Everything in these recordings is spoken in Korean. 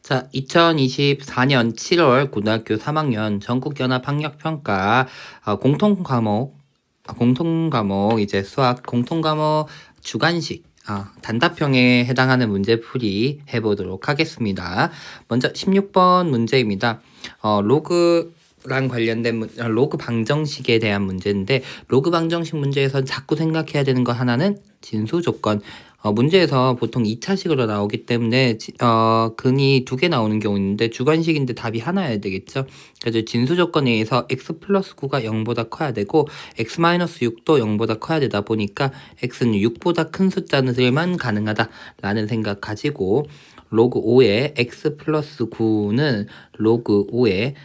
자, 2024년 7월 고등학교 3학년 전국연합학력평가 공통 과목 이제 수학 공통과목 주관식 단답형에 해당하는 문제풀이 해보도록 하겠습니다. 먼저 16번 문제입니다. 로그랑 관련된 로그 방정식에 대한 문제인데, 로그 방정식 문제에서 자꾸 생각해야 되는 거 하나는 진수 조건. 문제에서 보통 2차식으로 나오기 때문에 근이 2개 나오는 경우 있는데 주관식인데 답이 하나여야 되겠죠. 그래서 진수 조건에 의해서 x 플러스 9가 0보다 커야 되고 x 마이너스 6도 0보다 커야 되다 보니까 x는 6보다 큰 숫자들만 가능하다라는 생각 가지고 로그 5의 x 플러스 9는 로그 5의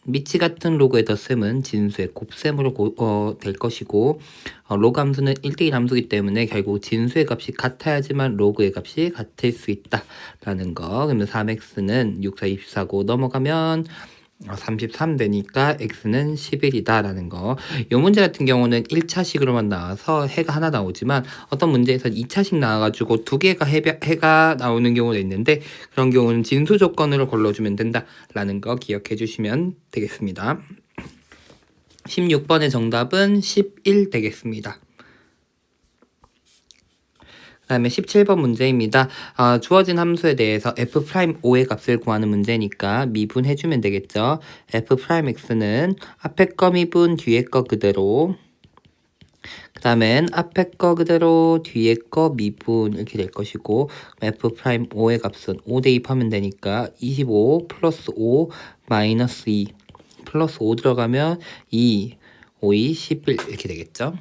미치 같은 로그의 덧셈은 진수의 곱셈으로 될 것이고, 로그 함수는 1대1 함수이기 때문에 결국 진수의 값이 같아야지만 로그의 값이 같을 수 있다라는 거. 그러면 3x는 6, 4, 24고 넘어가면 33 되니까 x는 11이다라는 거. 이 문제 같은 경우는 1차식으로만 나와서 해가 하나 나오지만, 어떤 문제에서 2차식 나와가지고 2개가 해가 나오는 경우도 있는데, 그런 경우는 진수 조건으로 걸러주면 된다라는 거 기억해 주시면 되겠습니다. 16번의 정답은 11 되겠습니다. 그 다음에 17번 문제입니다. 주어진 함수에 대해서 f'5의 값을 구하는 문제니까 미분해주면 되겠죠. f'x는 앞에 거 미분 뒤에 거 그대로, 그 다음엔 앞에 거 그대로 뒤에 거 미분 이렇게 될 것이고, f'5의 값은 5 대입하면 되니까 25 플러스 5 마이너스 2 플러스 5 들어가면 2, 5, 2, 11 이렇게 되겠죠.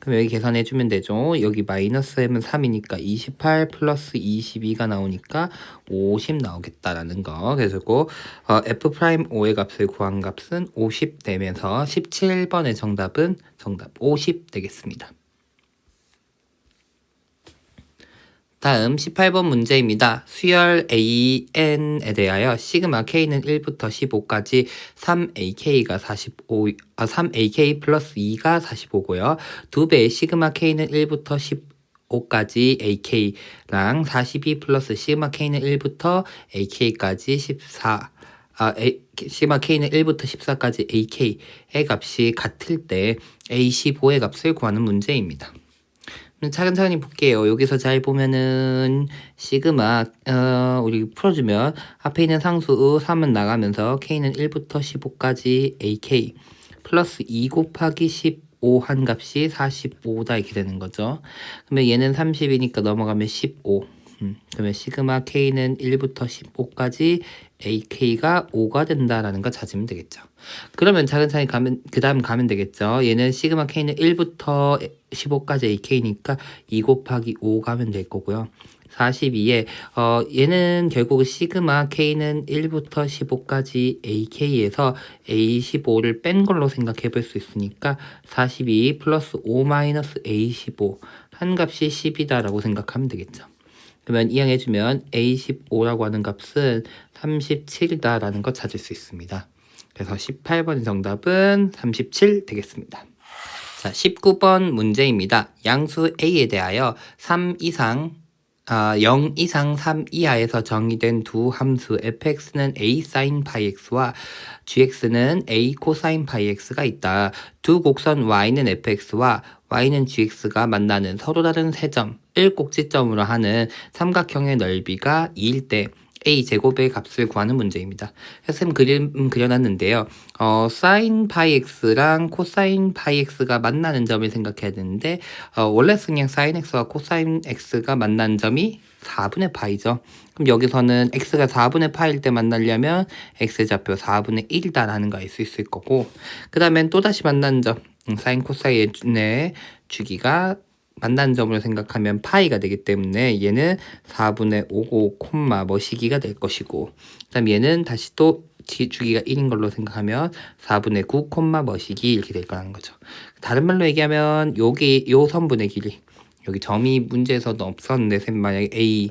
그럼 여기 계산해주면 되죠. 여기 마이너스 m은 3이니까 28 플러스 22가 나오니까 50 나오겠다라는 거. 그래서 f'5의 값을 구한 값은 50 되면서 17번의 정답은 정답 50 되겠습니다. 다음 18번 문제입니다. 수열 AN에 대하여 시그마 K는 1부터 15까지 3AK가 3AK 플러스 2가 45고요. 2배의 시그마 K는 1부터 15까지 AK랑 42 플러스 시그마 K는 1부터 AK까지 14 시그마 K는 1부터 14까지 AK의 값이 같을 때 A15의 값을 구하는 문제입니다. 차근차근히 볼게요. 여기서 잘 보면은 시그마 우리 풀어주면 앞에 있는 상수 3은 나가면서 K는 1부터 15까지 AK 플러스 2 곱하기 15 한 값이 45다 이렇게 되는 거죠. 그러면 얘는 30이니까 넘어가면 15. 그러면 시그마 K는 1부터 15까지 AK가 5가 된다라는 거 찾으면 되겠죠. 그러면 차근차근히 그 다음 가면 되겠죠. 얘는 시그마 K는 1부터 15까지 AK니까 2 곱하기 5 가면 될 거고요. 42에 얘는 결국 시그마 K는 1부터 15까지 AK에서 A15를 뺀 걸로 생각해 볼 수 있으니까 42 플러스 5 마이너스 A15 한 값이 10이다라고 생각하면 되겠죠. 그러면 이항해주면 A15라고 하는 값은 37이다라는 거 찾을 수 있습니다. 그래서 18번의 정답은 37 되겠습니다. 자, 19번 문제입니다. 양수 A에 대하여 0 이상 3 이하에서 정의된 두 함수 fx는 a sin πx와 gx는 a cosine πx가 있다. 두 곡선 y는 fx와 y는 gx가 만나는 서로 다른 세 점을 꼭지점으로 하는 삼각형의 넓이가 2일 때 a 제곱의 값을 구하는 문제입니다. 쌤 그림 그려놨는데요. sin πx랑 cosine πx가 만나는 점을 생각해야 되는데, 원래 그냥 sin x와 cosine x가 만나는 점이 4분의 파이죠. 그럼 여기서는 x가 4분의 파일 때 만나려면 x의 좌표 4분의 1이다라는 거 알 수 있을 거고, 그 다음엔 또다시 만나는 점, sin cosine의 주기가 만난 점으로 생각하면 파이가 되기 때문에 얘는 4분의 5고 콤마 머시기가 될 것이고, 그 다음 얘는 다시 또 주기가 1인 걸로 생각하면 4분의 9 콤마 머시기 이렇게 될 거라는 거죠. 다른 말로 얘기하면 여기 요 선분의 길이, 여기 점이 문제에서도 없었는데 쌤 만약에 A,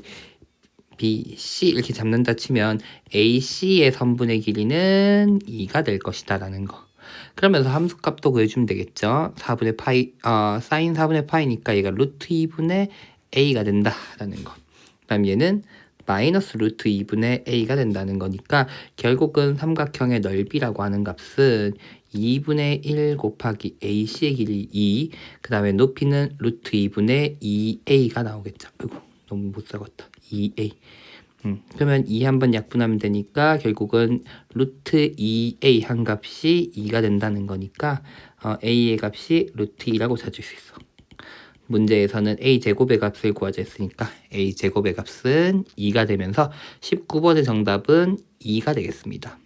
B, C 이렇게 잡는다 치면 AC의 선분의 길이는 2가 될 것이다 라는 거. 그러면서 함수값도 구해주면 되겠죠. 4분의 파이, 사인 4분의 파이니까 얘가 루트 2분의 a가 된다라는 거. 그 다음 얘는 마이너스 루트 2분의 a가 된다는 거니까 결국은 삼각형의 넓이라고 하는 값은 2분의 1 곱하기 ac의 길이 2, 그 다음에 높이는 루트 2분의 2a가 나오겠죠. 아이고, 너무 못 적었다. 2a. 그러면 2 한번 약분하면 되니까 결국은 루트 2a 한 값이 2가 된다는 거니까 a의 값이 루트 2라고 찾을 수 있어. 문제에서는 a제곱의 값을 구하자 했으니까 a제곱의 값은 2가 되면서 19번의 정답은 2가 되겠습니다.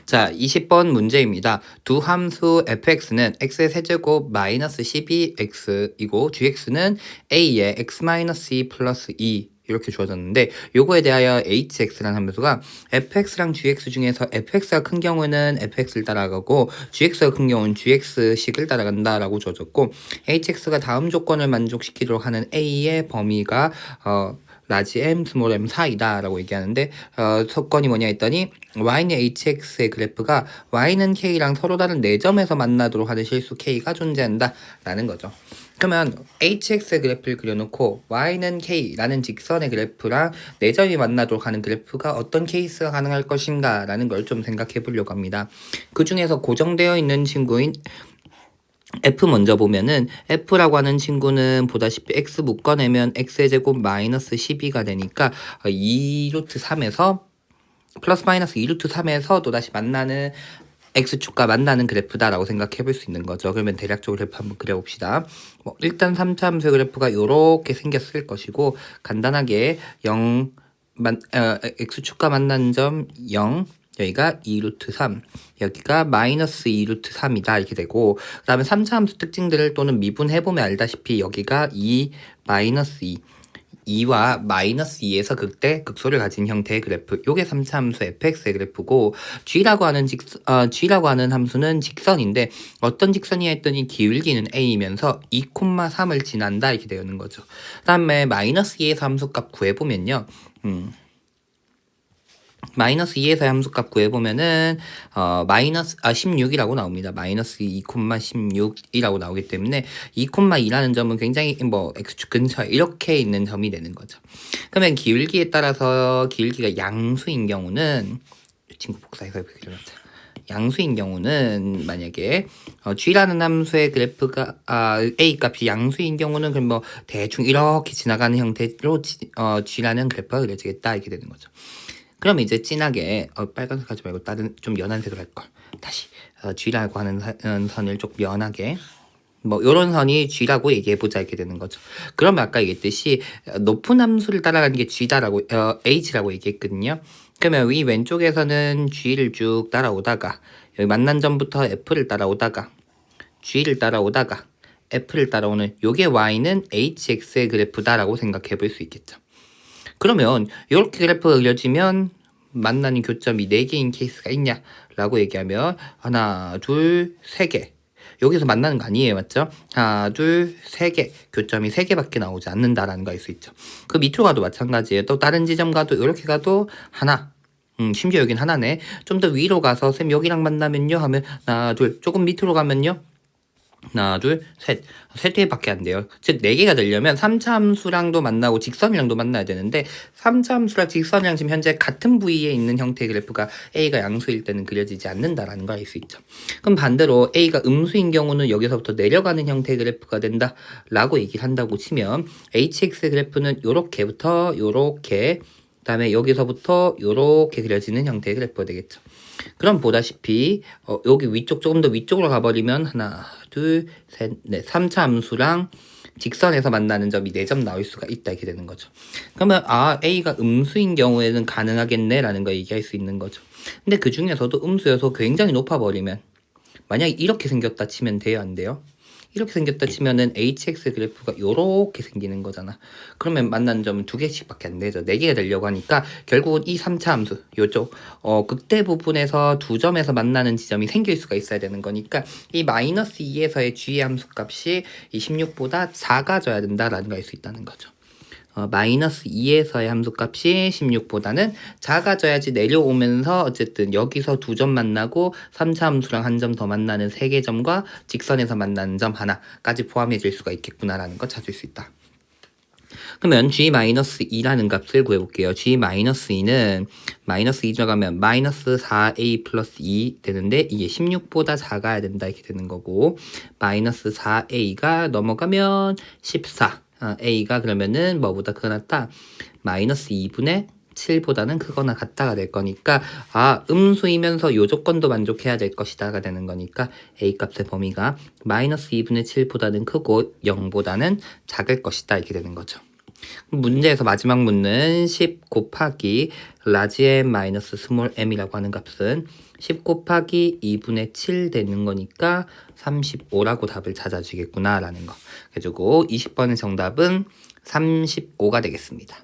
자, 20번 문제입니다. 두 함수 fx는 x의 세제곱 마이너스 12x이고 gx는 a의 x-2 플러스 2 이렇게 주어졌는데 요거에 대하여 hx라는 함수가 fx랑 gx 중에서 fx가 큰 경우는 fx를 따라가고 gx가 큰 경우는 gx식을 따라간다라고 주어졌고 hx가 다음 조건을 만족시키도록 하는 a의 범위가 라지 m, 스몰 m 사이다 라고 얘기하는데 조건이 뭐냐 했더니 y는 hx의 그래프가 y는 k랑 서로 다른 4점에서 만나도록 하는 실수 k가 존재한다 라는 거죠. 그러면 hx의 그래프를 그려놓고 y는 k라는 직선의 그래프랑 4점이 만나도록 하는 그래프가 어떤 케이스가 가능할 것인가 라는 걸 좀 생각해 보려고 합니다. 그 중에서 고정되어 있는 친구인 f 먼저 보면은 f라고 하는 친구는 보다시피 x 묶어내면 x의 제곱 마이너스 12가 되니까 2루트 3에서 플러스 마이너스 2루트 3에서 또다시 만나는 x축과 만나는 그래프다라고 생각해 볼 수 있는 거죠. 그러면 대략적으로 그래프 한번 그려봅시다. 일단 3차 함수의 그래프가 이렇게 생겼을 것이고 간단하게 x축과 만나는 점 0, 여기가 2루트 3, 여기가 마이너스 2루트 3이다 이렇게 되고 그 다음에 3차 함수 특징들을 또는 미분해보면 알다시피 여기가 2, 마이너스 2 2와 마이너스 2에서 극대 극소를 가진 형태의 그래프, 요게 3차 함수 fx의 그래프고 g라고 하는 함수는 직선인데 어떤 직선이야 했더니 기울기는 a이면서 2,3을 지난다 이렇게 되는 거죠. 그 다음에 마이너스 2에서 함수값 구해보면요 마이너스 2에서 함수값 구해보면은 마이너스 16이라고 나옵니다. 마이너스 2,16이라고 나오기 때문에 2,2라는 점은 굉장히 x축 근처에 이렇게 있는 점이 되는 거죠. 그러면 기울기에 따라서 기울기가 양수인 경우는 이 친구 복사해서 그려놓자. 양수인 경우는 만약에 g라는 함수의 그래프가 a 값이 양수인 경우는 그럼 대충 이렇게 지나가는 형태로 g라는 그래프가 그려지겠다 이렇게 되는 거죠. 그럼 이제 진하게 빨간색 하지 말고 다른 좀 연한 색으로 할 걸. 다시 g라고 하는 선을 좀 연하게 요런 선이 g라고 얘기해보자 이렇게 되는 거죠. 그러면 아까 얘기했듯이 높은 함수를 따라가는 게 g다라고 h라고 얘기했거든요. 그러면 이 왼쪽에서는 g를 쭉 따라오다가 여기 만난 점부터 f를 따라오다가 g를 따라오다가 f를 따라오는 요게 y는 hx의 그래프다라고 생각해 볼 수 있겠죠. 그러면 이렇게 그래프가 그려지면 만나는 교점이 4개인 케이스가 있냐 라고 얘기하면 하나, 둘, 3개 여기서 만나는 거 아니에요, 맞죠? 하나, 둘, 3개 교점이 3개밖에 나오지 않는다라는 거 알 수 있죠. 그 밑으로 가도 마찬가지예요. 또 다른 지점 가도 이렇게 가도 하나, 심지어 여긴 하나네. 좀 더 위로 가서 쌤 여기랑 만나면요 하면 하나, 둘, 조금 밑으로 가면요 하나, 둘, 셋. 세 개밖에 안 돼요. 즉, 4개가 되려면 3차 함수랑도 만나고 직선이랑도 만나야 되는데 3차 함수랑 직선이랑 지금 현재 같은 부위에 있는 형태의 그래프가 A가 양수일 때는 그려지지 않는다라는 걸 알 수 있죠. 그럼 반대로 A가 음수인 경우는 여기서부터 내려가는 형태의 그래프가 된다라고 얘기를 한다고 치면 HX의 그래프는 요렇게부터 요렇게 그다음에 여기서부터 요렇게 그려지는 형태의 그래프가 되겠죠. 그럼 보다시피 여기 위쪽 조금 더 위쪽으로 가버리면 하나, 둘, 셋, 넷, 3차 함수랑 직선에서 만나는 점이 4점 나올 수가 있다 이렇게 되는 거죠. 그러면 A가 음수인 경우에는 가능하겠네 라는 걸 얘기할 수 있는 거죠. 근데 그 중에서도 음수여서 굉장히 높아버리면 만약에 이렇게 생겼다 치면 돼요, 안 돼요? 이렇게 생겼다 치면은 hx 그래프가 요렇게 생기는 거잖아. 그러면 만나는 점은 2개씩밖에 안 되죠. 4개가 되려고 하니까 결국은 이 3차 함수 요쪽 극대 부분에서 2점에서 만나는 지점이 생길 수가 있어야 되는 거니까 이 마이너스 2에서의 g의 함수 값이 이 16보다 작아져야 된다라는 걸 알 수 있다는 거죠. 마이너스 2에서의 함수값이 16보다는 작아져야지 내려오면서 어쨌든 여기서 2점 만나고 3차 함수랑 한 점 더 만나는 3개 점과 직선에서 만나는 점 하나까지 포함해질 수가 있겠구나라는 거 찾을 수 있다. 그러면 g-2라는 값을 구해볼게요. g-2는 마이너스 2 들어가면 마이너스 4a 플러스 2 되는데 이게 16보다 작아야 된다 이렇게 되는 거고 마이너스 4a가 넘어가면 14 a가 그러면은 뭐보다 크거나 마이너스 2분의 7보다는 크거나 같다가 될 거니까 음수이면서 요 조건도 만족해야 될 것이다가 되는 거니까 a 값의 범위가 마이너스 2분의 7보다는 크고 0보다는 작을 것이다 이렇게 되는 거죠. 문제에서 마지막 묻는 10 곱하기 라지 m 마이너스 스몰 m이라고 하는 값은 10 곱하기 2분의 7 되는 거니까 35라고 답을 찾아주겠구나 라는 거. 그래가지고 20번의 정답은 35가 되겠습니다.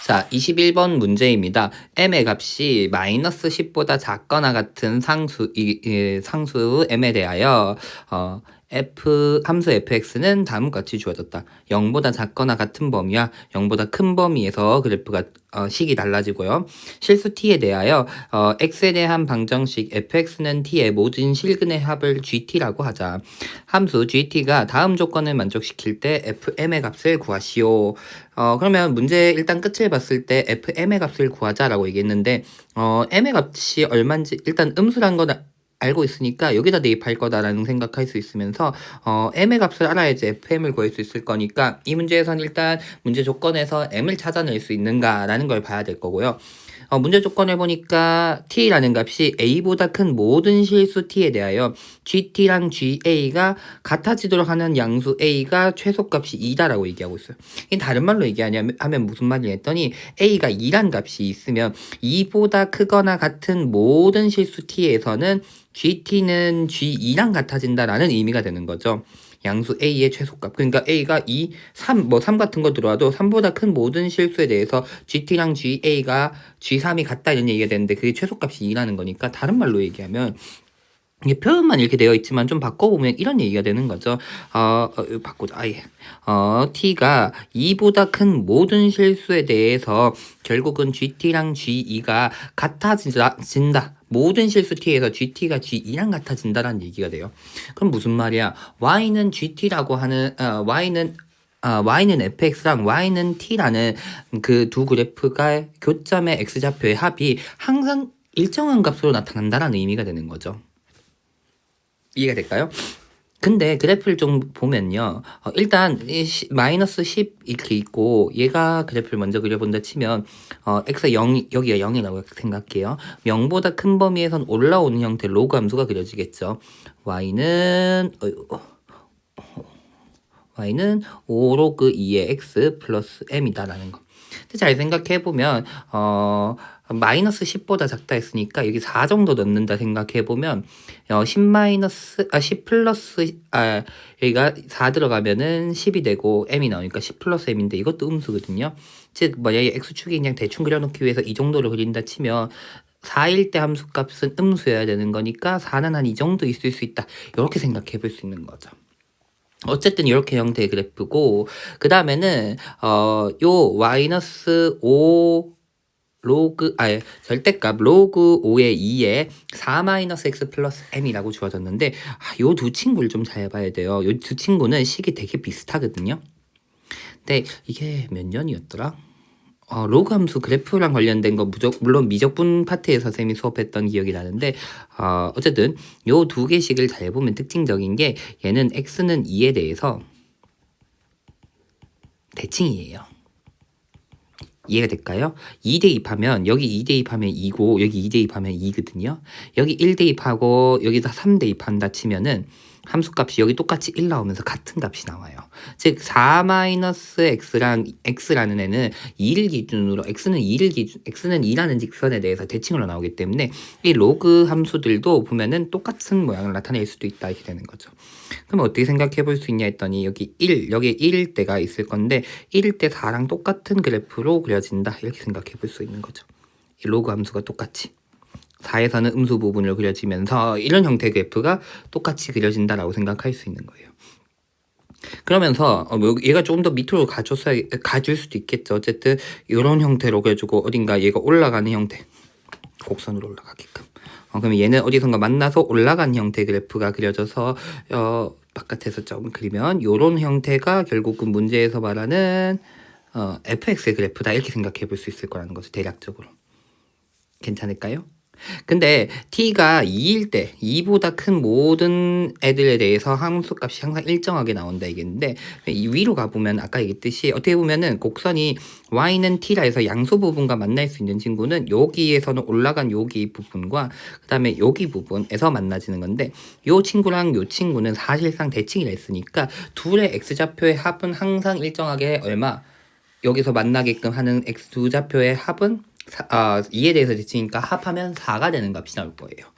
자, 21번 문제입니다. m의 값이 마이너스 10보다 작거나 같은 상수 m에 대하여 함수 fx는 다음과 같이 주어졌다. 0보다 작거나 같은 범위와 0보다 큰 범위에서 그래프가 식이 달라지고요. 실수 t에 대하여 x에 대한 방정식 fx는 t의 모든 실근의 합을 gt라고 하자. 함수 gt가 다음 조건을 만족시킬 때 fm의 값을 구하시오. 그러면 문제 일단 끝을 봤을 때 fm의 값을 구하자라고 얘기했는데 m의 값이 얼마인지 일단 음수란 건 알고 있으니까 여기다 대입할 거다라는 생각할 수 있으면서 m의 값을 알아야지 fm을 구할 수 있을 거니까 이 문제에서는 일단 문제 조건에서 m을 찾아낼 수 있는가라는 걸 봐야 될 거고요. 문제 조건을 보니까 t라는 값이 a보다 큰 모든 실수 t에 대하여 gt랑 ga가 같아지도록 하는 양수 a가 최소값이 2다라고 얘기하고 있어요. 이 다른 말로 얘기하면 무슨 말이 했더니 a가 2란 값이 있으면 2보다 크거나 같은 모든 실수 t에서는 gt는 g2랑 같아진다라는 의미가 되는 거죠. 양수 a의 최소값. 그러니까 a가 2, 3, 3 같은 거 들어와도 3보다 큰 모든 실수에 대해서 gt랑 ga가 g3이 같다 이런 얘기가 되는데 그게 최소값이 2라는 거니까 다른 말로 얘기하면 이게 표현만 이렇게 되어 있지만 좀 바꿔보면 이런 얘기가 되는 거죠. 바꾸자. t가 2보다 큰 모든 실수에 대해서 결국은 gt랑 g2가 같아진다. 모든 실수 t에서 gt가 g2랑 같아진다라는 얘기가 돼요. 그럼 무슨 말이야? y는 gt라고 하는 y는 fx랑 y는 t라는 그 두 그래프가 교점의 x좌표의 합이 항상 일정한 값으로 나타난다라는 의미가 되는 거죠. 이해가 될까요? 근데 그래프를 좀 보면요. 일단 마이너스 10 이렇게 있고 얘가 그래프를 먼저 그려본다 치면 x가 0, 여기가 0이라고 생각해요. 0보다 큰 범위에선 올라오는 형태 로그 함수가 그려지겠죠. y는 5로그 2의 x 플러스 m이다라는 거. 잘 생각해보면 마이너스 10보다 작다 했으니까 여기 4 정도 넣는다 생각해보면 10 플러스 여기가 4 들어가면은 10이 되고 m이 나오니까 10 플러스 m인데 이것도 음수거든요. 즉 만약에 x축이 그냥 대충 그려놓기 위해서 이 정도로 그린다 치면 4일 때 함수값은 음수여야 되는 거니까 4는 한 이 정도 있을 수 있다. 이렇게 생각해 볼 수 있는 거죠. 어쨌든 이렇게 형태의 그래프고 그 다음에는 요 마이너스 5 절대값 로그 5의 2에 4 마이너스 x 플러스 m이라고 주어졌는데 요 두 친구를 좀 잘 봐야 돼요. 요 두 친구는 식이 되게 비슷하거든요. 근데 이게 몇 년이었더라? 로그 함수 그래프랑 관련된 거 물론 미적분 파트에서 쌤이 수업했던 기억이 나는데 어쨌든 요 두 개식을 잘 보면 특징적인 게 얘는 x는 2에 대해서 대칭이에요. 이해가 될까요? 2 대입하면 여기 2 대입하면 2고 여기 2 대입하면 2거든요. 여기 1 대입하고 여기다 3 대입한다 치면은 함수값이 여기 똑같이 1 나오면서 같은 값이 나와요. 즉 4-x라는 애는 2를 기준으로 x는 2라는 직선에 대해서 대칭으로 나오기 때문에 이 로그 함수들도 보면은 똑같은 모양을 나타낼 수도 있다 이렇게 되는 거죠. 그럼 어떻게 생각해 볼 수 있냐 했더니 여기에 1일 때가 있을 건데 1일 때 4랑 똑같은 그래프로 그려진다 이렇게 생각해 볼 수 있는 거죠. 이 로그 함수가 똑같이 4에서는 음수 부분을 그려지면서 이런 형태의 그래프가 똑같이 그려진다라고 생각할 수 있는 거예요. 그러면서 얘가 조금 더 밑으로 가줄 수도 있겠죠. 어쨌든 이런 형태로 그려주고 어딘가 얘가 올라가는 형태 곡선으로 올라가게끔 그러면 얘는 어디선가 만나서 올라가는 형태의 그래프가 그려져서 바깥에서 좀 그리면 요런 형태가 결국은 문제에서 말하는 fx의 그래프다 이렇게 생각해 볼 수 있을 거라는 거죠. 대략적으로. 괜찮을까요? 근데 t가 2일 때 2보다 큰 모든 애들에 대해서 함수값이 항상 일정하게 나온다 이겠는데 이 위로 가보면 아까 얘기했듯이 어떻게 보면은 곡선이 y는 t라 해서 양수 부분과 만날 수 있는 친구는 여기에서는 올라간 여기 부분과 그 다음에 여기 부분에서 만나지는 건데 요 친구랑 요 친구는 사실상 대칭이라 했으니까 둘의 x좌표의 합은 항상 일정하게 얼마 여기서 만나게끔 하는 x 두 좌표의 합은 2에 대해서 대칭이니까 합하면 4가 되는 값이 나올 거예요.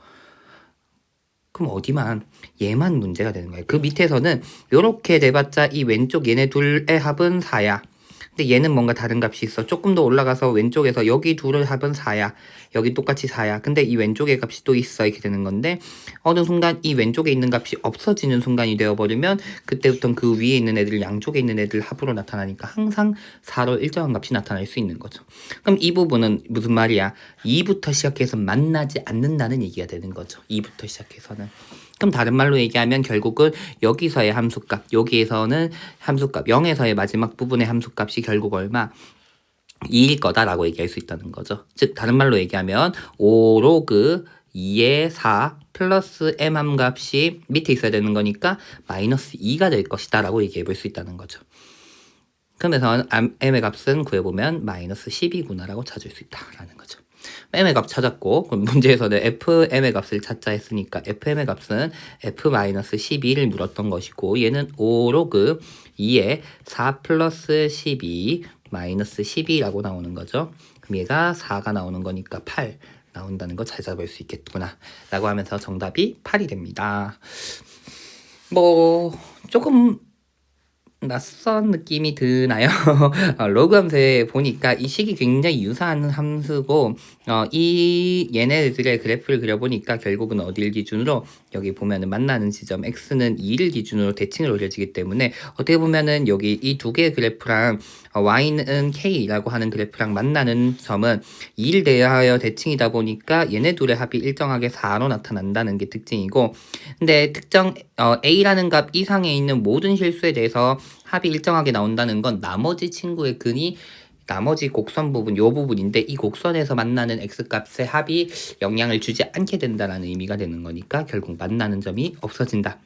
그럼 어디만 얘만 문제가 되는 거예요. 그 밑에서는 이렇게 돼봤자 이 왼쪽 얘네 둘의 합은 4야. 근데 얘는 뭔가 다른 값이 있어. 조금 더 올라가서 왼쪽에서 여기 둘의 합은 4야. 여기 똑같이 4야. 근데 이 왼쪽의 값이 또 있어. 이렇게 되는 건데 어느 순간 이 왼쪽에 있는 값이 없어지는 순간이 되어버리면 그때부터 그 위에 있는 애들 양쪽에 있는 애들 합으로 나타나니까 항상 4로 일정한 값이 나타날 수 있는 거죠. 그럼 이 부분은 무슨 말이야? 2부터 시작해서 만나지 않는다는 얘기가 되는 거죠. 2부터 시작해서는. 그럼 다른 말로 얘기하면 결국은 여기서의 함수값, 여기에서는 함수값, 0에서의 마지막 부분의 함수값이 결국 얼마? 2일 거다라고 얘기할 수 있다는 거죠. 즉 다른 말로 얘기하면 5로그 2의 4 플러스 m 함값이 밑에 있어야 되는 거니까 마이너스 2가 될 것이다 라고 얘기해 볼 수 있다는 거죠. 그러면서 m의 값은 구해보면 마이너스 10이구나 라고 찾을 수 있다라는 거죠. m의 값 찾았고 그럼 문제에서는 fm의 값을 찾자 했으니까 fm의 값은 f-12를 물었던 것이고 얘는 5로그 2에 4 플러스 12 마이너스 12라고 나오는 거죠. 그럼 얘가 4가 나오는 거니까 8 나온다는 거 찾아볼 수 있겠구나 라고 하면서 정답이 8이 됩니다. 뭐 조금 낯선 느낌이 드나요? 로그 함수에 보니까 이 식이 굉장히 유사한 함수고 이 얘네들의 그래프를 그려보니까 결국은 어딜 기준으로 여기 보면은 만나는 지점 x는 2를 기준으로 대칭을 그려지기 때문에 어떻게 보면은 여기 이 두 개의 그래프랑 y는 k라고 하는 그래프랑 만나는 점은 2를 대하여 대칭이다 보니까 얘네 둘의 합이 일정하게 4로 나타난다는 게 특징이고 근데 특정 a라는 값 이상에 있는 모든 실수에 대해서 합이 일정하게 나온다는 건 나머지 친구의 근이 나머지 곡선 부분 요 부분인데 이 곡선에서 만나는 x값의 합이 영향을 주지 않게 된다는 의미가 되는 거니까 결국 만나는 점이 없어진다.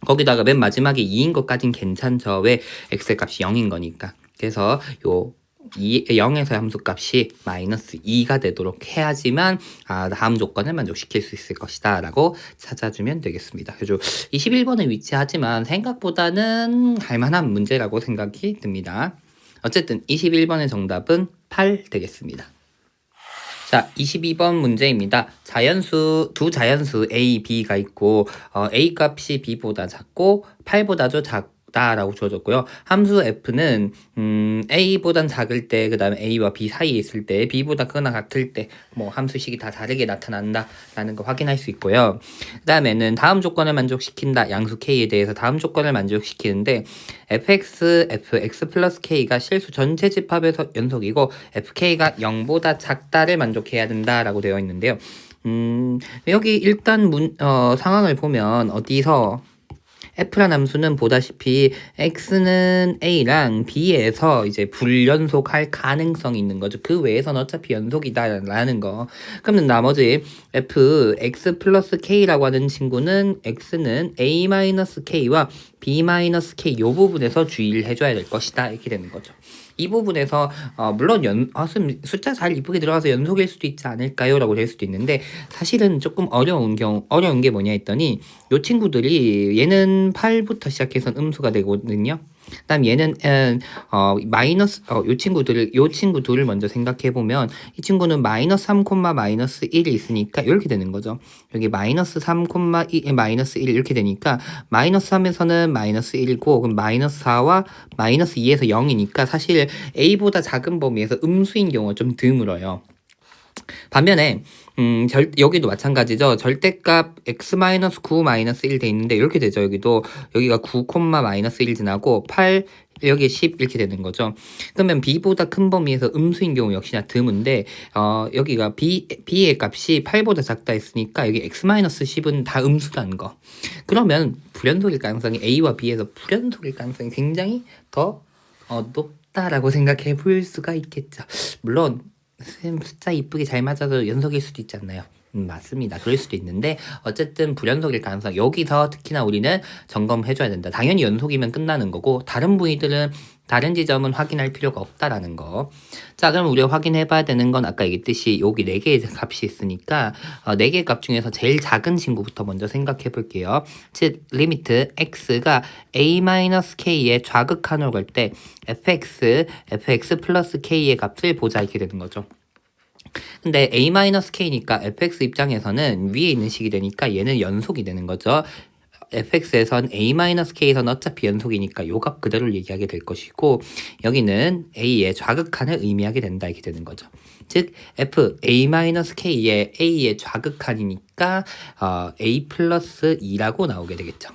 거기다가 맨 마지막에 2인 것까진 괜찮죠. 왜? x값이 0인 거니까. 그래서 요 0에서의 함수값이 마이너스 2가 되도록 해야지만 다음 조건을 만족시킬 수 있을 것이다 라고 찾아주면 되겠습니다. 그래서 21번에 위치하지만 생각보다는 할만한 문제라고 생각이 듭니다. 어쨌든 21번의 정답은 8 되겠습니다. 자, 22번 문제입니다. 두 자연수 A, B가 있고 A 값이 B보다 작고 8보다도 작다라고 주어졌고요. 함수 F는 A보단 작을 때, 그 다음에 A와 B 사이에 있을 때, B보다 크거나 같을 때, 뭐 함수식이 다 다르게 나타난다라는 거 확인할 수 있고요. 그 다음에는 다음 조건을 만족시킨다. 양수 K에 대해서 다음 조건을 만족시키는데 fx 플러스 k가 실수 전체 집합에서 연속이고 fk가 0보다 작다를 만족해야 된다라고 되어 있는데요. 여기 일단 상황을 보면 어디서 F라는 함수는 보다시피 X는 A랑 B에서 이제 불연속할 가능성이 있는 거죠. 그 외에서는 어차피 연속이다라는 거. 그러면 나머지 F, X 플러스 K라고 하는 친구는 X는 A-K와 B-K 요 부분에서 주의를 해줘야 될 것이다. 이렇게 되는 거죠. 이 부분에서 물론 숫자 잘 이쁘게 들어가서 연속일 수도 있지 않을까요? 라고 될 수도 있는데 사실은 조금 어려운 게 뭐냐 했더니 요 친구들이 얘는 8부터 시작해서 음수가 되거든요. 그다음 얘는 요 친구 둘을 먼저 생각해 보면 이 친구는 마이너스 3, 마이너스 1이 있으니까 이렇게 되는 거죠. 여기 마이너스 3, 마이너스 1 이렇게 되니까 마이너스 3에서는 마이너스 1이고 그럼 마이너스 4와 마이너스 2에서 0이니까 사실 A보다 작은 범위에서 음수인 경우가 좀 드물어요. 반면에 여기도 마찬가지죠. 절대값 x-9-1 돼 있는데 이렇게 되죠. 여기가 9, -1 지나고 8 여기 10 이렇게 되는 거죠. 그러면 b보다 큰 범위에서 음수인 경우 역시나 드문데 여기가 b의 값이 8보다 작다 했으니까 여기 x-10은 다 음수라는 거. 그러면 불연속일 가능성이 a와 b에서 불연속일 가능성이 굉장히 더 높다라고 생각해 볼 수가 있겠죠. 물론 선생님 숫자 이쁘게 잘 맞아서 연속일 수도 있지 않나요? 맞습니다. 그럴 수도 있는데 어쨌든 불연속일 가능성 여기서 특히나 우리는 점검해줘야 된다. 당연히 연속이면 끝나는 거고 다른 부위들은 다른 지점은 확인할 필요가 없다라는 거. 자, 그럼 우리가 확인해봐야 되는 건 아까 얘기했듯이 여기 4개의 값이 있으니까 4개의 값 중에서 제일 작은 친구부터 먼저 생각해 볼게요. 즉 리미트 x가 a-k의 좌극한으로 갈 때 fx 플러스 k의 값을 보자 이렇게 되는 거죠. 근데 a-k니까 fx 입장에서는 위에 있는 식이 되니까 얘는 연속이 되는 거죠. fx에선 a-k에선 어차피 연속이니까 요 값 그대로를 얘기하게 될 것이고 여기는 a의 좌극한을 의미하게 된다 이렇게 되는 거죠. 즉 f a-k의 a의 좌극한이니까 a 플러스 2라고 나오게 되겠죠.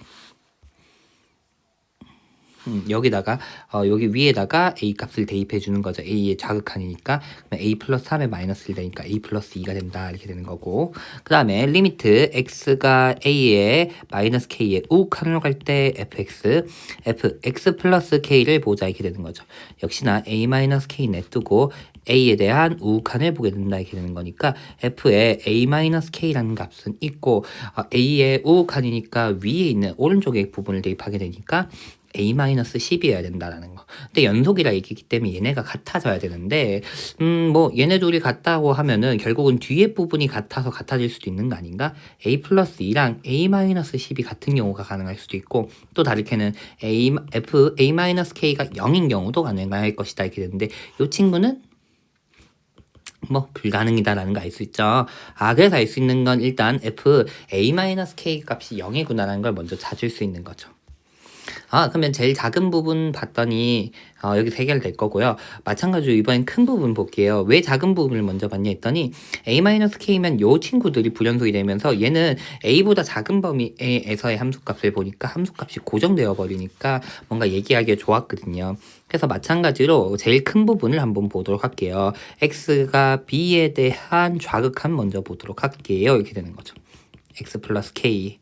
여기다가 여기 위에다가 a 값을 대입해 주는 거죠. a의 좌극한이니까 a 플러스 3에 마이너스 1 되니까 a 플러스 2가 된다 이렇게 되는 거고 그 다음에 리미트 x가 a의 마이너스 k의 우극한으로 갈 때 fx 플러스 k를 보자 이렇게 되는 거죠. 역시나 a 마이너스 k 냅두고 a에 대한 우극한을 보게 된다 이렇게 되는 거니까 f에 a-k라는 값은 있고 a의 우극한이니까 위에 있는 오른쪽의 부분을 대입하게 되니까 a-10이어야 된다라는 거. 근데 연속이라 얘기했기 때문에 얘네가 같아져야 되는데 뭐 얘네 둘이 같다고 하면은 결국은 뒤에 부분이 같아서 같아질 수도 있는 거 아닌가? a 플러스 2랑 a-10이 같은 경우가 가능할 수도 있고 또 다르게는 a-k가 0인 경우도 가능할 것이다 이렇게 되는데 이 친구는 뭐 불가능이다라는 거 알 수 있죠. 그래서 알 수 있는 건 일단 f a-k 값이 0이구나라는 걸 먼저 찾을 수 있는 거죠. 그러면 제일 작은 부분 봤더니 여기 3개를 될 거고요. 마찬가지로 이번엔 큰 부분 볼게요. 왜 작은 부분을 먼저 봤냐 했더니 a-k면 요 친구들이 불연속이 되면서 얘는 a보다 작은 범위에서의 함수값을 보니까 함수값이 고정되어 버리니까 뭔가 얘기하기가 좋았거든요. 그래서 마찬가지로 제일 큰 부분을 한번 보도록 할게요. x가 b에 대한 좌극한 먼저 보도록 할게요. 이렇게 되는 거죠. x 플러스 k.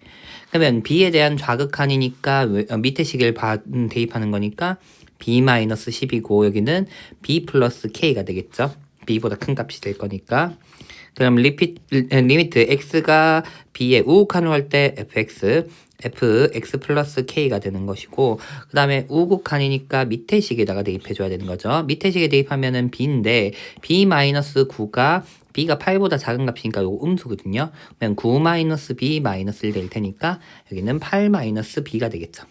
그러면 b에 대한 좌극한이니까 밑에 식을 대입하는 거니까 b-10이고 여기는 b 플러스 k가 되겠죠. b보다 큰 값이 될 거니까. 그럼 리미트 x가 b의 우극한으로 할 때 fx 플러스 k가 되는 것이고 그 다음에 우극한이니까 밑에 식에다가 대입해줘야 되는 거죠. 밑에 식에 대입하면은 b인데 b-9가 b가 8보다 작은 값이니까 이거 음수거든요. 그러면 9-b 마이너스 1 될 테니까 여기는 8-b가 되겠죠.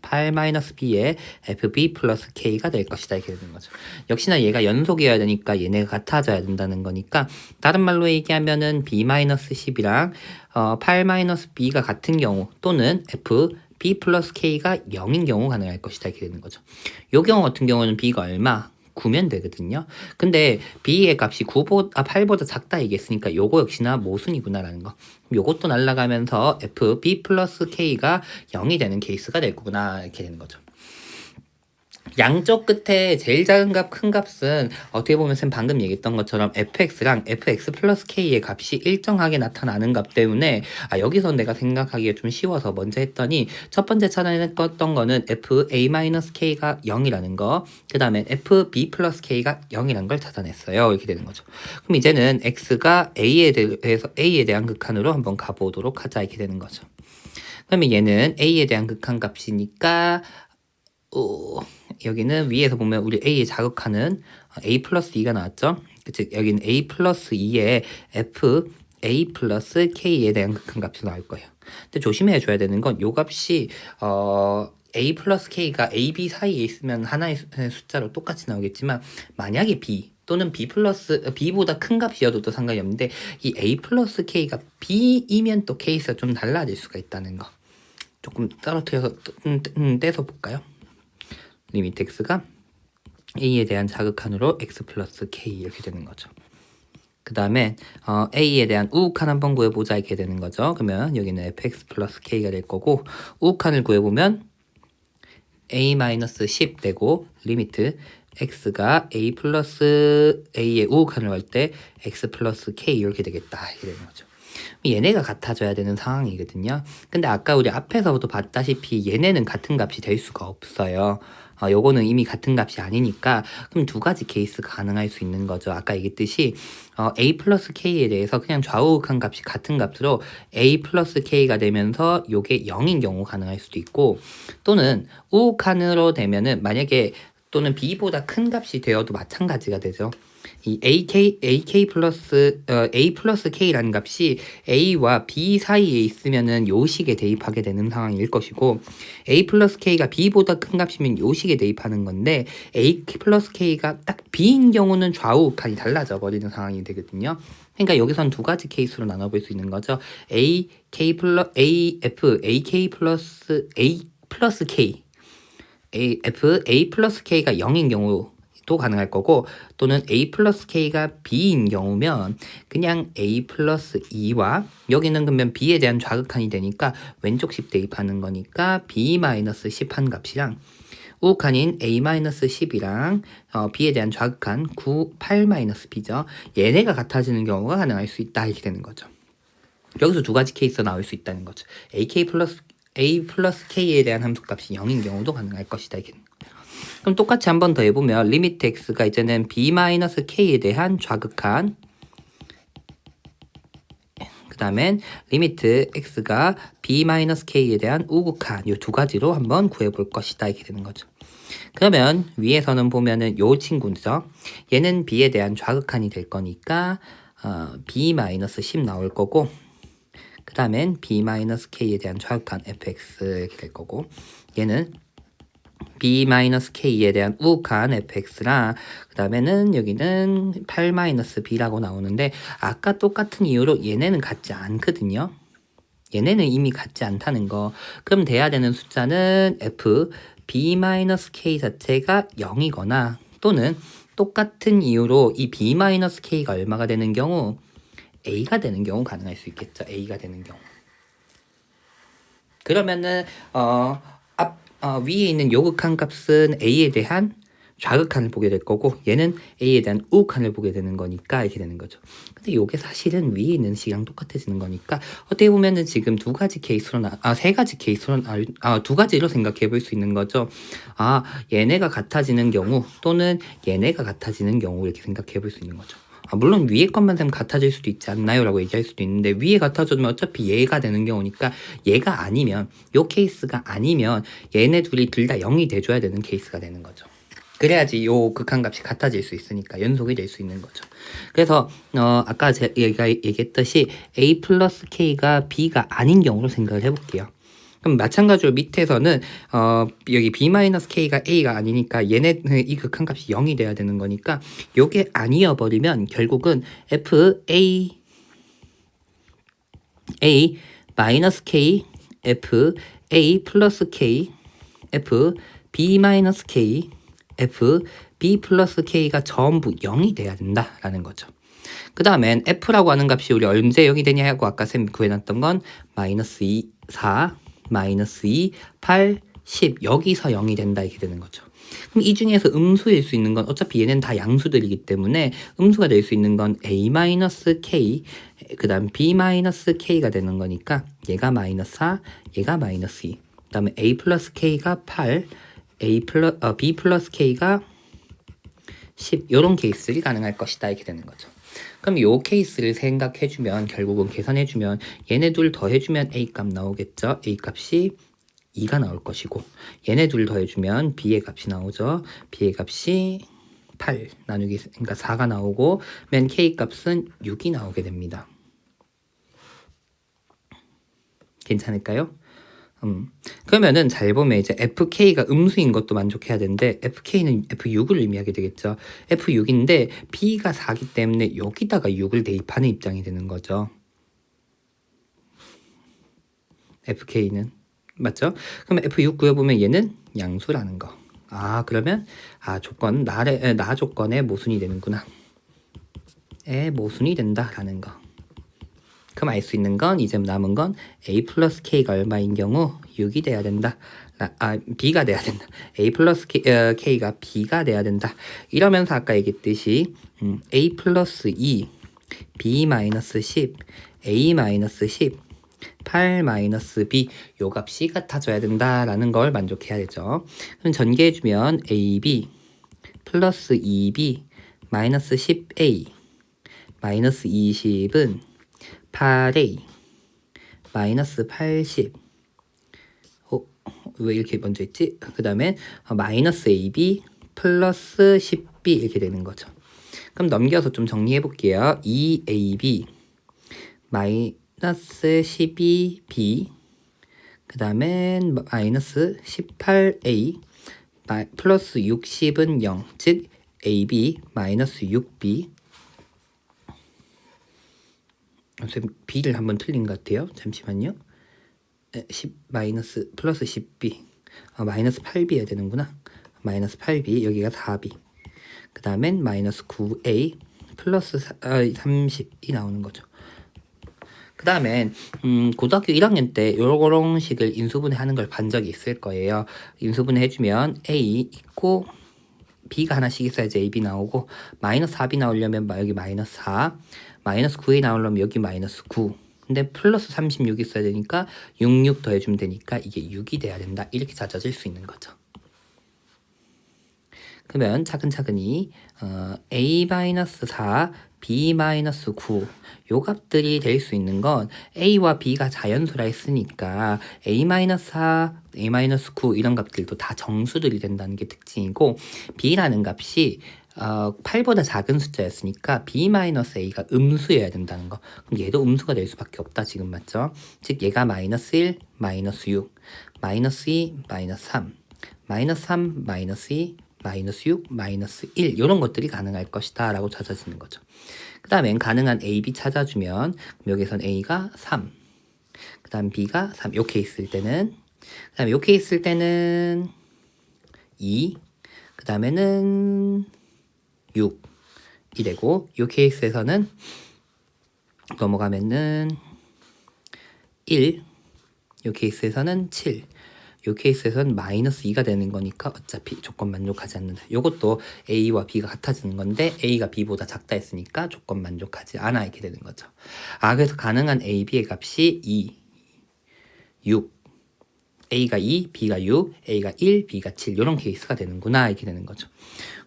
8-b에 fb 플러스 k가 될 것이다 이렇게 되는 거죠. 역시나 얘가 연속이어야 되니까 얘네가 같아져야 된다는 거니까 다른 말로 얘기하면은 b-10이랑 8-b가 같은 경우 또는 b 플러스 k가 0인 경우 가능할 것이다 이렇게 되는 거죠. 요 경우 같은 경우는 b가 얼마? 9면 되거든요. 근데 b의 값이 8보다 작다 얘기했으니까 요거 역시나 모순이구나라는 거. 요것도 날아가면서 b 플러스 k가 0이 되는 케이스가 될 거구나 이렇게 되는 거죠. 양쪽 끝에 제일 작은 값, 큰 값은 어떻게 보면 쌤 방금 얘기했던 것처럼 fx랑 fx 플러스 k의 값이 일정하게 나타나는 값 때문에 여기서 내가 생각하기에 좀 쉬워서 먼저 했더니 첫 번째 찾아냈던 거는 fa-k가 0이라는 거, 그 다음에 fb 플러스 k가 0이라는 걸 찾아냈어요. 이렇게 되는 거죠. 그럼 이제는 x가 a에 대한 극한으로 한번 가보도록 하자 이렇게 되는 거죠. 그러면 얘는 a에 대한 극한 값이니까 여기는 위에서 보면 우리 a의 자극하는 a 플러스 2가 나왔죠. 즉 여기는 a 플러스 2에 f a 플러스 k에 대한 극한 값이 나올 거예요. 근데 조심해 줘야 되는 건 요 값이 a 플러스 k가 a, b 사이에 있으면 하나의 숫자로 똑같이 나오겠지만 만약에 b 또는 b보다 큰 값이어도 또 상관이 없는데 이 a 플러스 k가 b이면 또 케이스가 좀 달라질 수가 있다는 거. 조금 떨어뜨려서 떼서 볼까요? 리미트 x가 a에 대한 자극한으로 x 플러스 k 이렇게 되는 거죠. 그 다음에 a에 대한 우극한 한번 구해보자 이렇게 되는 거죠. 그러면 여기는 fx 플러스 k가 될 거고 우극한을 구해보면 a-10 되고 리미트 x가 a 플러스 a의 우극한을 할 때 x 플러스 k 이렇게 되겠다 이렇게 되는 거죠. 얘네가 같아져야 되는 상황이거든요. 근데 아까 우리 앞에서부터 봤다시피 얘네는 같은 값이 될 수가 없어요. 요거는 이미 같은 값이 아니니까 그럼 두 가지 케이스가 가능할 수 있는 거죠. 아까 얘기했듯이 a 플러스 k에 대해서 그냥 좌우극한 값이 같은 값으로 a 플러스 k가 되면서 요게 0인 경우 가능할 수도 있고 또는 우극한으로 되면은 만약에 또는 b보다 큰 값이 되어도 마찬가지가 되죠. 이 AK 플러스 A 플러스 K라는 값이 A와 B 사이에 있으면은 요 식에 대입하게 되는 상황일 것이고 A 플러스 K가 B보다 큰 값이면 요 식에 대입하는 건데 A 플러스 K가 딱 B인 경우는 좌우 칸이 달라져 버리는 상황이 되거든요. 그러니까 여기선 두 가지 케이스로 나눠볼 수 있는 거죠. A K 플러스 AK 플러스 A 플러스 K A 플러스 K가 0인 경우도 가능할 거고 또는 A 플러스 K가 B인 경우면 그냥 A 플러스 2와 여기는 그러면 B에 대한 좌극한이 되니까 왼쪽식 대입하는 거니까 B 마이너스 10 한 값이랑 우극한인 A 마이너스 10이랑 B에 대한 좌극한 8 마이너스 B죠. 얘네가 같아지는 경우가 가능할 수 있다 이렇게 되는 거죠. 여기서 두 가지 케이스가 나올 수 있다는 거죠. A 플러스 K에 대한 함수값이 0인 경우도 가능할 것이다. 그럼 똑같이 한 번 더 해보면 리미트 x가 이제는 b 마이너스 k에 대한 좌극한 그 다음엔 리미트 x가 b 마이너스 k에 대한 우극한 이 두 가지로 한번 구해볼 것이다. 이렇게 되는 거죠. 그러면 위에서는 보면은 요 친구죠. 얘는 b에 대한 좌극한이 될 거니까 b 마이너스 10 나올 거고 그 다음엔 b-k에 대한 좌극한 fx 이렇게 될 거고 얘는 b-k에 대한 우극한 fx랑 그 다음에는 여기는 8-b라고 나오는데 아까 똑같은 이유로 얘네는 같지 않거든요. 얘네는 이미 같지 않다는 거. 그럼 돼야 되는 숫자는 f b-k 자체가 0이거나 또는 똑같은 이유로 이 b-k가 얼마가 되는 경우 A가 되는 경우 가능할 수 있겠죠. A가 되는 경우. 그러면은 위에 있는 요극한 값은 A에 대한 좌극한을 보게 될 거고 얘는 A에 대한 우극한을 보게 되는 거니까 이렇게 되는 거죠. 근데 요게 사실은 위에 있는 식이랑 똑같아지는 거니까 어떻게 보면은 지금 두 가지 케이스로 세 가지 케이스로 두 가지로 생각해 볼 수 있는 거죠. 얘네가 같아지는 경우 또는 얘네가 같아지는 경우 이렇게 생각해 볼 수 있는 거죠. 물론 위에 것만 되면 같아질 수도 있지 않나요? 라고 얘기할 수도 있는데 위에 같아져면 어차피 얘가 되는 경우니까 얘가 아니면 요 케이스가 아니면 얘네 둘이 둘 다 0이 돼줘야 되는 케이스가 되는 거죠. 그래야지 요 극한값이 같아질 수 있으니까 연속이 될 수 있는 거죠. 그래서 아까 제가 얘기했듯이 A 플러스 K가 B가 아닌 경우로 생각을 해볼게요. 그럼 마찬가지로 밑에서는 여기 b-k가 a가 아니니까 얘네 이 극한값이 0이 돼야 되는 거니까 요게 아니어 버리면 결국은 f a 마이너스 k f a 플러스 k f b 마이너스 k f b 플러스 k가 전부 0이 돼야 된다라는 거죠. 그 다음엔 f라고 하는 값이 우리 언제 0이 되냐 하고 아까 쌤 구해놨던 건 마이너스 2, 4 마이너스 2, 8, 10 여기서 0이 된다 이렇게 되는 거죠. 그럼 이 중에서 음수일 수 있는 건 어차피 얘는 다 양수들이기 때문에 음수가 될 수 있는 건 a-k 그 다음 b-k가 되는 거니까 얘가 마이너스 4 얘가 마이너스 2 그 다음에 a 플러스 k가 8 b 플러스 k가 10 이런 케이스들이 가능할 것이다 이렇게 되는 거죠. 그럼 요 케이스를 생각해주면 결국은 계산해주면 얘네 둘 더해주면 A 값 나오겠죠. A 값이 2가 나올 것이고 얘네 둘 더해주면 B의 값이 나오죠. B의 값이 8 나누기 그러니까 4가 나오고 맨 K 값은 6이 나오게 됩니다. 괜찮을까요? 그러면은 잘 보면 이제 FK가 음수인 것도 만족해야 되는데 FK는 F6을 의미하게 되겠죠. F6인데 B가 4기 때문에 여기다가 6을 대입하는 입장이 되는 거죠. FK는 맞죠? 그러면 F6 구해보면 얘는 양수라는 거. 그러면 조건 나 조건의 모순이 되는구나. 모순이 된다라는 거. 그럼 알 수 있는 건 이제 남은 건 a 플러스 k가 얼마인 경우 6이 돼야 된다. b가 돼야 된다. a 플러스 k가 b가 돼야 된다. 이러면서 아까 얘기했듯이 a 플러스 2, b 마이너스 10, a 마이너스 10, 8 마이너스 b 요 값이 같아져야 된다라는 걸 만족해야 되죠. 그럼 전개해주면 ab 플러스 2b 마이너스 10a 마이너스 20은 8a 마이너스 80 왜 이렇게 먼저 있지? 그 다음에 마이너스 ab 플러스 10b 이렇게 되는 거죠. 그럼 넘겨서 좀 정리해 볼게요. 2ab 마이너스 12b 그 다음에 마이너스 18a 플러스 60은 0, 즉 ab 마이너스 6b b를 한번 틀린 것 같아요. 잠시만요. 10 마이너스 플러스 10b 마이너스 8b 해야 되는구나. 마이너스 8b 여기가 4b 그 다음엔 마이너스 9a 플러스 30이 나오는 거죠. 그 다음엔 고등학교 1학년 때 요런 식을 인수분해 하는 걸 본 적이 있을 거예요. 인수분해 해주면 a 있고 b가 하나씩 있어야지 ab 나오고 마이너스 4b 나오려면 여기 마이너스 4 마이너스 9a 나오려면 여기 마이너스 9 근데 플러스 36 있어야 되니까 66 더해주면 되니까 이게 6이 돼야 된다. 이렇게 찾아질 수 있는 거죠. 그러면 차근차근히 a-4, b-9 요 값들이 될 수 있는 건 a와 b가 자연수라 했으니까 a-4, a-9 이런 값들도 다 정수들이 된다는 게 특징이고 b라는 값이 8보다 작은 숫자였으니까 b-a가 음수여야 된다는 거. 그럼 얘도 음수가 될 수밖에 없다 지금 맞죠? 즉 얘가 마이너스 1, 마이너스 6, 마이너스 2, 마이너스 3, 마이너스 3, 마이너스 2, 마이너스 6, 마이너스 1 이런 것들이 가능할 것이다 라고 찾아지는 거죠. 그 다음엔 가능한 a, b 찾아주면 여기선 a가 3, 그 다음 b가 3 요 케이스일 때는 그 다음에 요 케이스일 때는 2, 그 다음에는 6이 되고 요 케이스에서는 넘어가면은 1, 요 케이스에서는 7, 요 케이스에서는 마이너스 2가 되는 거니까 어차피 조건 만족하지 않는다. 요것도 A와 B가 같아지는 건데 A가 B보다 작다 했으니까 조건 만족하지 않아 이렇게 되는 거죠. 그래서 가능한 A, B의 값이 2, 6, A가 2, B가 6, A가 1, B가 7 이런 케이스가 되는구나 이렇게 되는 거죠.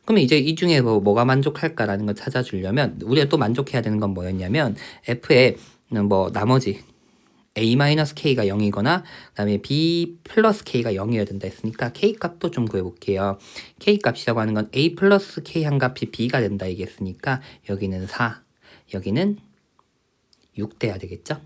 그러면 이제 이 중에 뭐가 만족할까라는 걸 찾아주려면 우리가 또 만족해야 되는 건 뭐였냐면 F에 나머지 a-k가 0이거나 그 다음에 b 플러스 k가 0이어야 된다 했으니까 k 값도 좀 구해볼게요. k 값이라고 하는 건 a 플러스 k 한 값이 b가 된다 얘기했으니까 여기는 4, 여기는 6 돼야 되겠죠?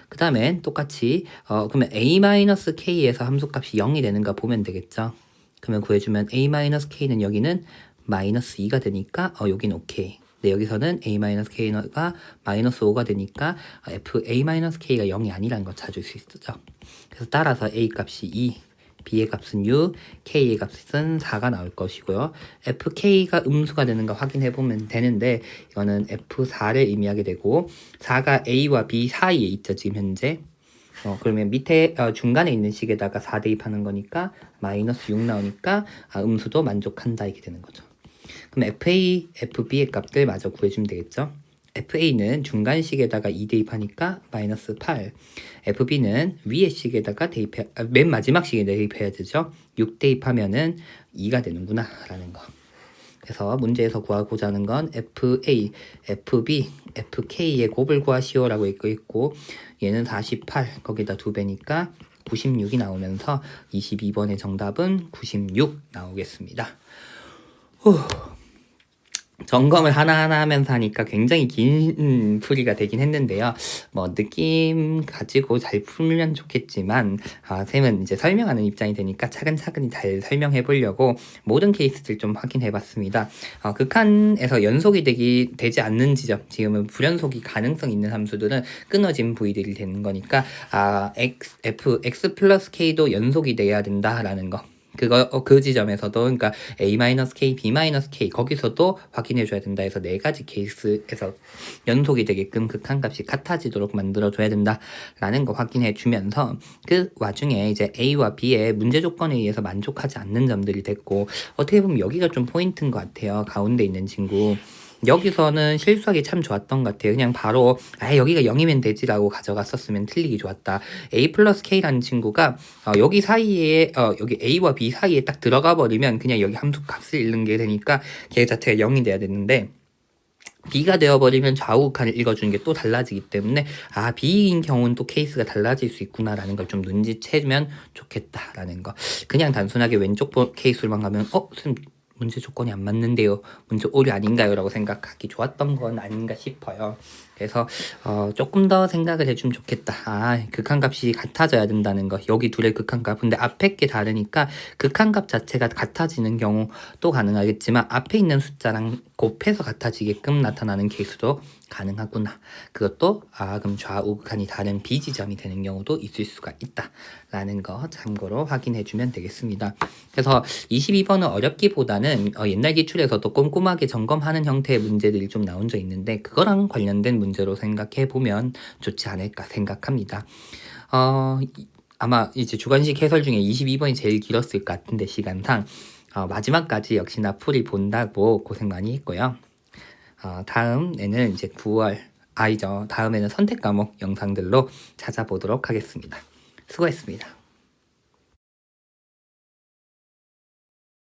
그 다음엔 똑같이 그러면 a-k에서 함수값이 0이 되는가 보면 되겠죠? 그러면 구해주면 a-k는 여기는 마이너스 2가 되니까 여기는 오케이. 네, 여기서는 a-k가 마이너스 5가 되니까 f a-k가 0이 아니라는 걸 찾을 수 있죠. 그래서 따라서 a 값이 2, b의 값은 6, k의 값은 4가 나올 것이고요. fk가 음수가 되는가 확인해 보면 되는데 이거는 f4를 의미하게 되고 4가 a와 b 사이에 있죠 지금 현재. 그러면 밑에 중간에 있는 식에다가 4 대입하는 거니까 마이너스 6 나오니까 음수도 만족한다 이렇게 되는 거죠. 그럼 FA, FB의 값들 마저 구해주면 되겠죠. FA는 중간식에다가 2 대입하니까 마이너스 8, FB는 위의 식에다가 맨 마지막 식에 대입해야 되죠. 6 대입하면은 2가 되는구나 라는 거. 그래서 문제에서 구하고자 하는 건 FA, FB, FK의 곱을 구하시오 라고 있고 얘는 48, 거기다 2배니까 96이 나오면서 22번의 정답은 96 나오겠습니다. 점검을 하나하나 하면서 하니까 굉장히 긴 풀이가 되긴 했는데요. 느낌 가지고 잘 풀면 좋겠지만, 쌤은 이제 설명하는 입장이 되니까 차근차근히 잘 설명해 보려고 모든 케이스들 좀 확인해 봤습니다. 극한에서 연속이 되지 않는 지점, 지금은 불연속이 가능성 있는 함수들은 끊어진 부위들이 되는 거니까, x 플러스 k도 연속이 돼야 된다라는 거. 그 지점에서도, 그러니까 A-K, B-K, 거기서도 확인해줘야 된다 해서 4가지 케이스에서 연속이 되게끔 극한값이 같아지도록 만들어줘야 된다라는 거 확인해주면서, 그 와중에 이제 A와 B의 문제 조건에 의해서 만족하지 않는 점들이 됐고, 어떻게 보면 여기가 좀 포인트인 것 같아요. 가운데 있는 친구. 여기서는 실수하기 참 좋았던 것 같아요. 그냥 바로 여기가 0이면 되지라고 가져갔었으면 틀리기 좋았다. A 플러스 K라는 친구가 여기 사이에 여기 A와 B 사이에 딱 들어가 버리면 그냥 여기 함수 값을 잃는 게 되니까 걔 자체가 0이 돼야 되는데, B가 되어버리면 좌우 극한을 읽어주는 게 또 달라지기 때문에 B인 경우는 또 케이스가 달라질 수 있구나라는 걸 좀 눈치채면 좋겠다라는 거. 그냥 단순하게 왼쪽 케이스로만 가면 선생님 문제 조건이 안 맞는데요, 문제 오류 아닌가요? 라고 생각하기 좋았던 건 아닌가 싶어요. 그래서 조금 더 생각을 해주면 좋겠다. 극한값이 같아져야 된다는 거. 여기 둘의 극한값. 근데 앞에 게 다르니까 극한값 자체가 같아지는 경우도 가능하겠지만 앞에 있는 숫자랑 곱해서 같아지게끔 나타나는 케이스도 가능하구나. 그것도 그럼 좌우 극한이 다른 B 지점이 되는 경우도 있을 수가 있다라는 거 참고로 확인해주면 되겠습니다. 그래서 22번은 어렵기보다는 옛날 기출에서도 꼼꼼하게 점검하는 형태의 문제들이 좀 나온 적 있는데, 그거랑 관련된 문제로 생각해 보면 좋지 않을까 생각합니다. 아마 이제 주관식 해설 중에 22번이 제일 길었을 것 같은데, 시간상 마지막까지 역시나 풀이 본다고 고생 많이 했고요. 다음에는 이제 9월 다음에는 선택 과목 영상들로 찾아보도록 하겠습니다. 수고했습니다.